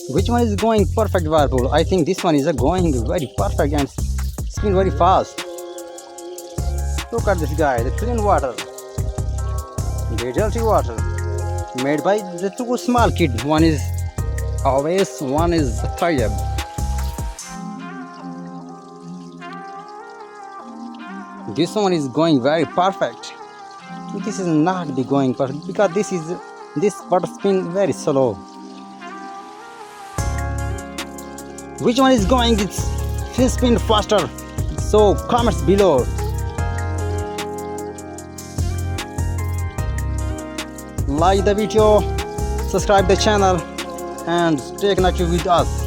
Which one is going perfect, Whirlpool? I think this one is going very perfect and spin very fast. Look at this guy, the clean water, the dirty water, made by the two small kids. One is always, one is tired. This one is going very perfect. This is not be going perfect because this water spin very slow. Which one is going its spin faster? So comments below. Like the video, subscribe the channel, and stay connected with us.